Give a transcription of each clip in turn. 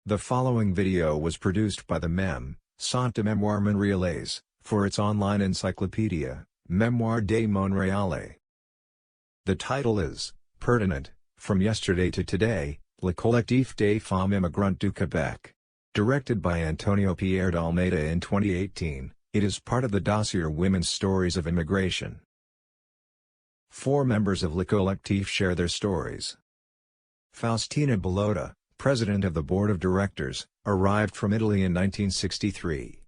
The following video was produced by the S7 Mémoires Montréalais, for its online encyclopedia, Mémoires des Montréalais. The title is, Pertinent, From Yesterday to Today, Le Collectif des femmes immigrantes du Québec. Directed by Antonio Pierre de Almeida in 2018, it is part of the dossier Women's Stories of Immigration. 4 members of Le Collectif share their stories. Faustina Bellota, President of the Board of Directors, arrived from Italy in 1963.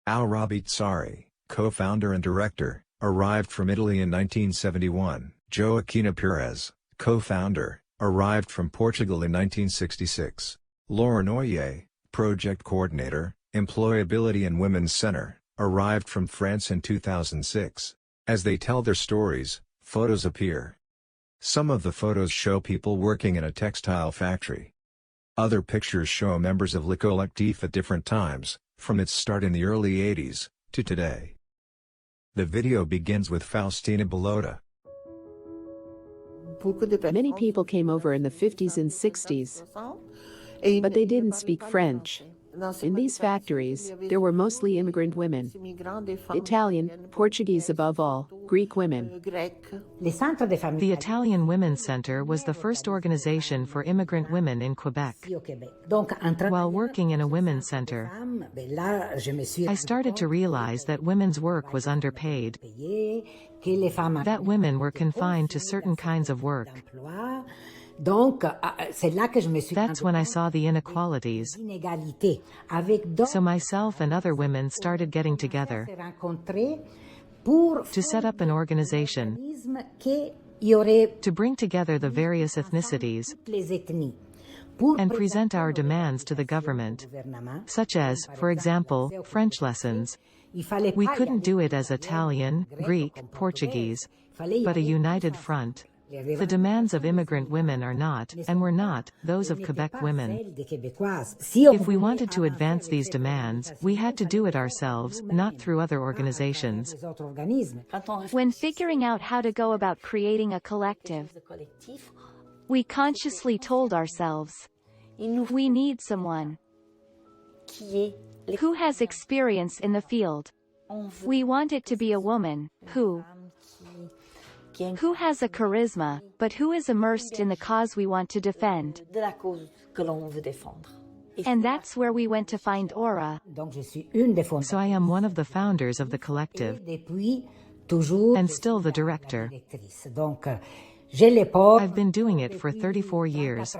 Al-Rabi Tsari, co-founder and director, arrived from Italy in 1971. Joaquina Perez, co-founder, arrived from Portugal in 1966. Lauren Oyer, project coordinator, Employability and Women's Center, arrived from France in 2006. As they tell their stories, photos appear. Some of the photos show people working in a textile factory. Other pictures show members of Le Collectif at different times, from its start in the early 80s, to today. The video begins with Faustina Bellota. Many people came over in the 50s and 60s, but they didn't speak French. In these factories, there were mostly immigrant women. Italian, Portuguese above all, Greek women. The Italian Women's Center was the first organization for immigrant women in Quebec. While working in a women's center, I started to realize that women's work was underpaid, that women were confined to certain kinds of work. That's when I saw the inequalities. So myself and other women started getting together to set up an organization to bring together the various ethnicities and present our demands to the government, such as, for example, French lessons. We couldn't do it as Italian, Greek, Portuguese, but a united front. The demands of immigrant women are not, and were not, those of Quebec women. If we wanted to advance these demands, we had to do it ourselves, not through other organizations. When figuring out how to go about creating a collective, we consciously told ourselves, we need someone who has experience in the field. We want it to be a woman who has a charisma, but who is immersed in the cause we want to defend. And that's where we went to find Aura. So I am one of the founders of the collective, and still the director. I've been doing it for 34 years.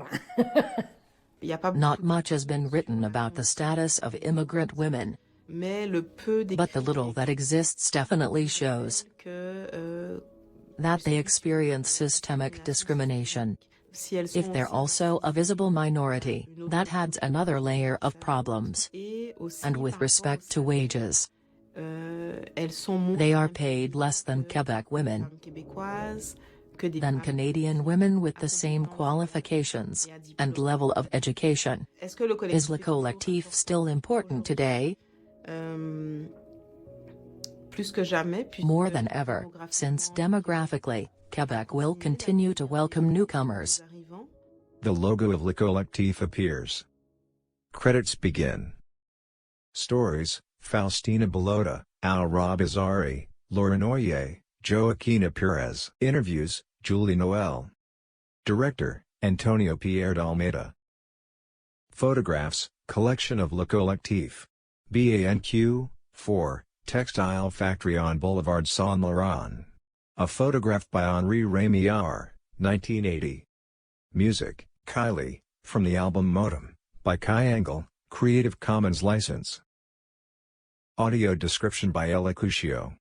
Not much has been written about the status of immigrant women, but the little that exists definitely shows that they experience systemic discrimination. If they're also a visible minority, that adds another layer of problems. And with respect to wages, they are paid less than Quebec women, than Canadian women with the same qualifications and level of education. Is Le Collectif still important today? More than ever, since demographically, Quebec will continue to welcome newcomers. The logo of Le Collectif appears. Credits begin. Stories: Faustina Bellota, Al-Rabi Tsari, Lauren Oyer, Joaquina Perez. Interviews: Julie Noel. Director: Antonio Pierre de Almeida. Photographs: Collection of Le Collectif. BANQ, 4, Textile Factory on Boulevard Saint-Laurent. A photograph by Henri Rémillard, 1980. Music: Kylie, from the album Modem, by Kai Engel, Creative Commons license. Audio description by Ella Cuscio.